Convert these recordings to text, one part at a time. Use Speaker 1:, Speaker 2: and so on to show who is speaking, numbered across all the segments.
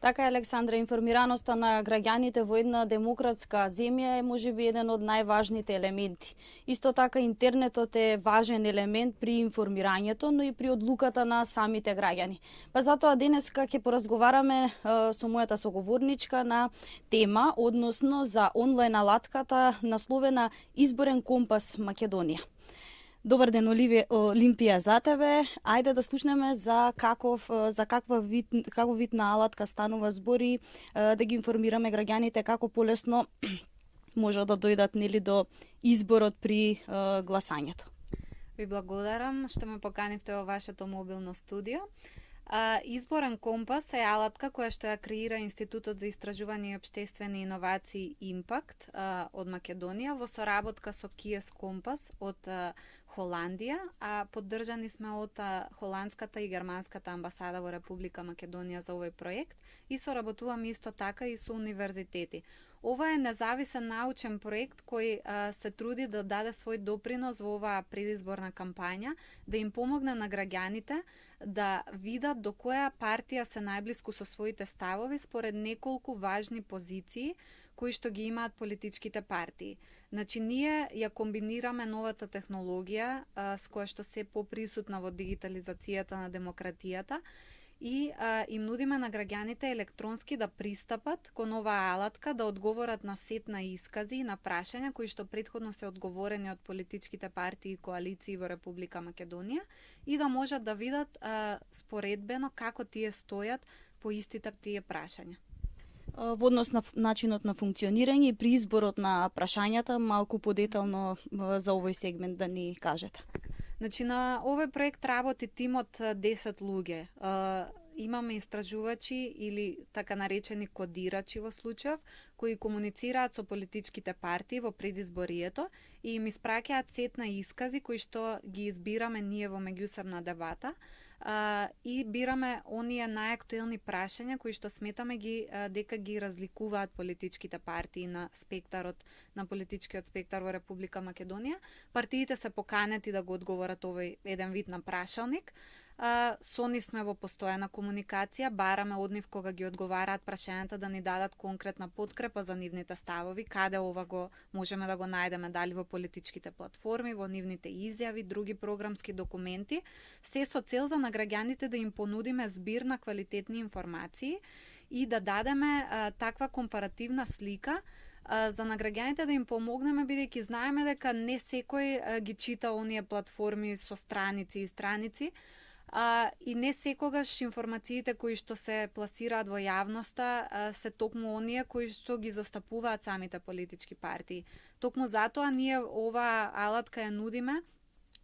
Speaker 1: Така е, Александра, информираноста на граѓаните во една демократска земја е можеби еден од најважните елементи. Исто така интернетот е важен елемент при информирањето, но и при одлуката на самите граѓани. Па затоа денеска ќе поразговараме со мојата соговорничка на тема, односно за онлайн алатката насловена Изборен компас Македонија. Добар ден, Олимпија, за тебе. Ајде да слушнеме за каков вид на алатка станува збори, да ги информираме граѓаните како полесно може да дојдат до изборот при гласањето.
Speaker 2: Ви благодарам што ме поканивте во вашето мобилно студио. Изборен компас е алатка која што ја креира Институтот за истражување и општествени иновации Импакт од Македонија во соработка со Kies Компас од Холандија, а поддржани сме од холандската и германската амбасада во Република Македонија за овој проект и соработуваме исто така и со универзитети. Ова е независен научен проект кој се труди да даде свој допринос во оваа предизборна кампања, да им помогне на граѓаните да видат до која партија се најблиску со своите ставови според неколку важни позиции кои што ги имаат политичките партии. Значи, ние ја комбинираме новата технологија с која што се поприсутна во дигитализацијата на демократијата и им нудиме на граѓаните електронски да пристапат кон оваа алатка, да одговорат на сет на искази и на прашања кои што претходно се одговорени од политичките партии и коалиции во Република Македонија и да можат да видат споредбено како тие стојат по истите тие прашања.
Speaker 1: Во однос на начинот на функционирање и при изборот на прашањата, малку подетално за овој сегмент да ни кажете.
Speaker 2: Значи, на овој проект работи тим од 10 луѓе. Имаме истражувачи или така наречени кодирачи во случајов, кои комуницираат со политичките партии во предизборието и им испраќаат сет на искази кои што ги избираме ние во меѓусебна дебата и бираме оние најактуелни прашања кои што сметаме дека ги разликуваат политичките партии на спектарот, на политичкиот спектар во Република Македонија. Партиите се поканети да го одговорат овој еден вид на прашалник. Со нив сме во постојана комуникација, бараме од нив кога ги одговараат прашањата да ни дадат конкретна подкрепа за нивните ставови, каде ова го можеме да го најдеме, дали во политичките платформи, во нивните изјави, други програмски документи, се со цел за на граѓаните да им понудиме збир на квалитетни информации и да дадеме таква компаративна слика за на граѓаните да им помогнеме, бидејќи знаеме дека не секој ги чита оние платформи со страници и страници, и не секогаш информациите кои што се пласираат во јавноста се токму оние кои што ги застапуваат самите политички партии. Токму затоа ние оваа алатка ја нудиме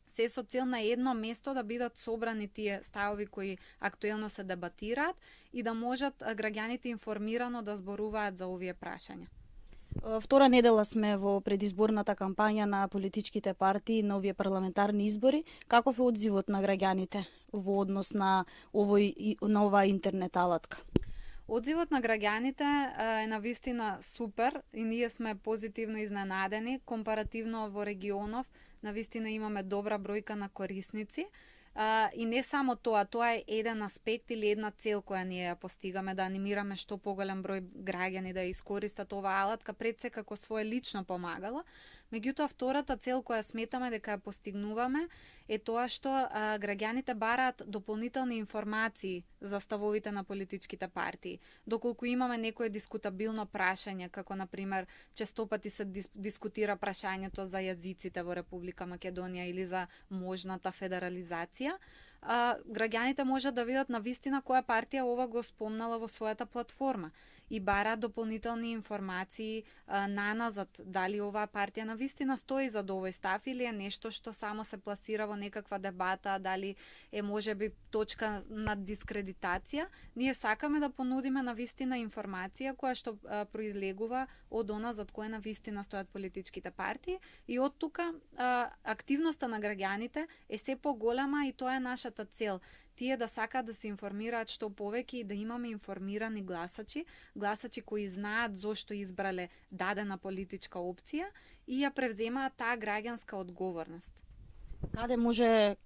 Speaker 2: се со цел на едно место да бидат собрани тие ставови кои актуелно се дебатираат и да можат граѓаните информирано да зборуваат за овие прашања.
Speaker 1: Втора недела сме во предизборната кампања на политичките партии на овие парламентарни избори. Каков е одзивот на граѓаните во однос на оваа интернет алатка?
Speaker 2: Одзивот на граѓаните е навистина супер и ние сме позитивно изненадени. Компаративно во регионов, навистина имаме добра бројка на корисници. И не само тоа е еден аспект или една цел која ние ја постигаме, да анимираме што поголем број граѓани да ја искористат оваа алатка пред се како свое лично помагало. Меѓутоа, втората цел која сметаме дека ја постигнуваме е тоа што граѓаните бараат дополнителни информации за ставовите на политичките партии. Доколку имаме некое дискутабилно прашање, како например честопати се дискутира прашањето за јазиците во Република Македонија или за можната федерализација, граѓаните можат да видат навистина која партија ова го спомнала во својата платформа и бараат дополнителни информации наназад, дали оваа партија навистина стои за овој став или е нешто што само се пласира во некаква дебата, дали е можеби точка на дискредитација. Ние сакаме да понудиме навистина информација која што произлегува од она зад која навистина стојат политичките партии и од тука активноста на граѓаните е се поголема и тоа е нашата цел. Тие да сакаат да се информираат што повеќе и да имаме информирани гласачи кои знаат зошто избрале дадена политичка опција и ја превземаат таа граѓанска одговорност.
Speaker 1: Каде може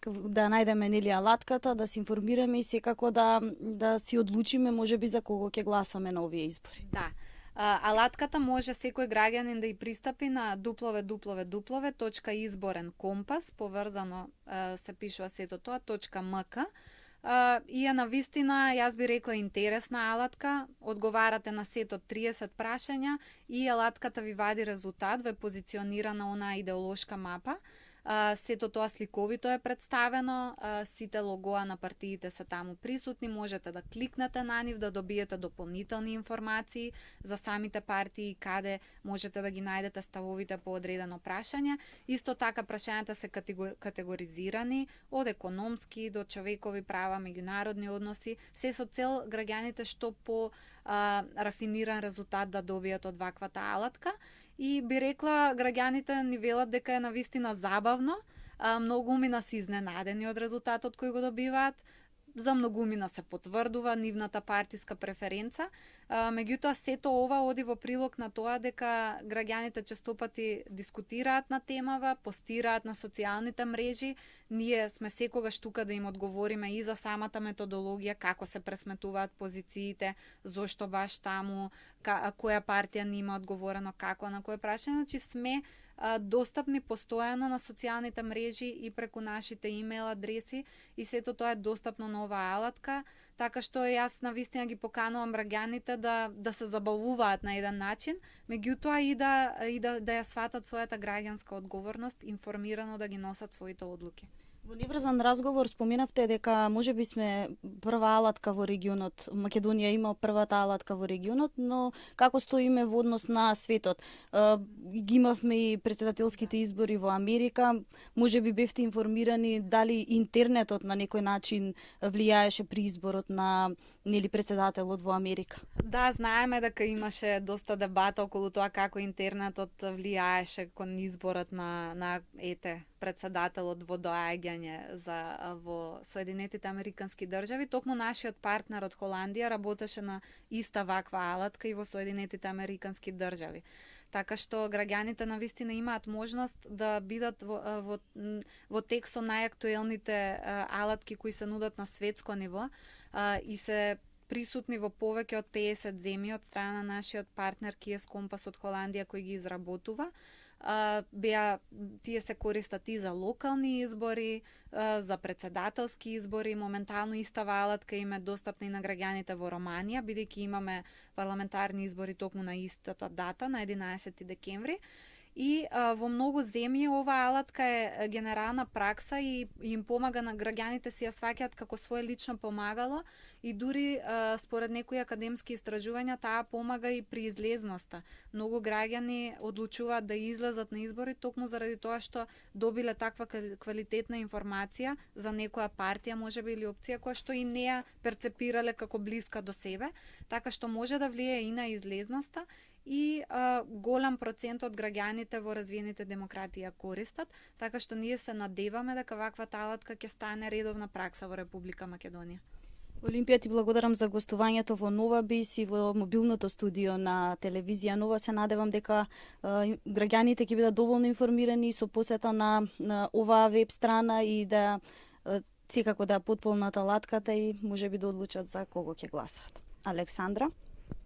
Speaker 1: да најдеме нели алатката, да се информираме и секако да си одлучиме можеби за кого ќе гласаме на овие избори?
Speaker 2: Да. Алатката може секој граѓанин да и пристапи на www.izborenkompas, поврзано се пишува сето тоа, .mk. И е навистина, јас би рекла, интересна алатка. Одговарате на сето 30 прашања и алатката ви вади резултат, ве позиционира на онаа идеолошка мапа. Сето тоа сликовито е представено, сите логоа на партиите се таму присутни, можете да кликнете на нив, да добиете дополнителни информации за самите партии, каде можете да ги најдете ставовите по одредено прашање. Исто така прашањата се категоризирани од економски до човекови права, меѓународни односи, се со цел граѓаните што по рафиниран резултат да добијат од ваквата алатка. И би рекла, граѓаните ни велат дека е навистина забавно, многумина се изненадени од резултатот кој го добиваат, за многумина се потврдува нивната партиска преференца, меѓутоа сето ова оди во прилог на тоа дека граѓаните честопати дискутираат на темава, постираат на социјалните мрежи, ние сме секогаш тука да им одговориме и за самата методологија, како се пресметуваат позициите, зошто баш таму, која партија не има одговорено како на кое прашање, значи сме достапни постојано на социјалните мрежи и преку нашите имейл адреси и сето тоа е достапно на оваа алатка, така што јас навистина ги поканувам граѓаните да се забавуваат на еден начин, меѓутоа и да ја сватат својата граѓанска одговорност, информирано да ги носат своите одлуки.
Speaker 1: Во неврзан разговор споменавте дека можеби сме прва алатка во регионот. Македонија има првата алатка во регионот, но како стоиме во однос на светот? Ги имавме и претседателските избори во Америка, можеби бевте информирани дали интернетот на некој начин влијаеше при изборот на претседателот во Америка?
Speaker 2: Да, знаеме дека имаше доста дебата околу тоа како интернетот влијаеше кон изборот на претседателот во доаѓање во Соединетите Американски држави. Токму нашиот партнер од Холандија работеше на иста ваква алатка и во Соединетите Американски држави. Така што граѓаните навистина имаат можност да бидат во тек со најактуелните алатки кои се нудат на светско ниво и се присутни во повеќе од 50 земји од страна на нашиот партнер KS Kompas од Холандија кој ги изработува. Тие се користат и за локални избори, за претседателски избори. Моментално истава алатка им е достапна и на граѓаните во Романија, бидејќи имаме парламентарни избори токму на истата дата, на 11 декември. И во многу земји оваа алатка е генерална пракса и им помага на граѓаните си ја сваќаат како свое лично помагало и дури според некои академски истражувања таа помага и при излезноста. Многу граѓани одлучуваат да излезат на избори токму заради тоа што добиле таква квалитетна информација за некоја партија, можеби или опција која што и не ја перцепирале како блиска до себе, така што може да влијае и на излезноста и голем процент од граѓаните во развиените демократии ја користат, така што ние се надеваме дека ваквата алатка ќе стане редовна пракса во Република Македонија.
Speaker 1: Олимпија, ти благодарам за гостувањето во Нова Бис и во мобилното студио на телевизија Нова. Се надевам дека граѓаните ќе бидат доволно информирани со посета на оваа веб страна и да секако да потполнат алатката и можеби да одлучат за кого ќе гласат. Александра?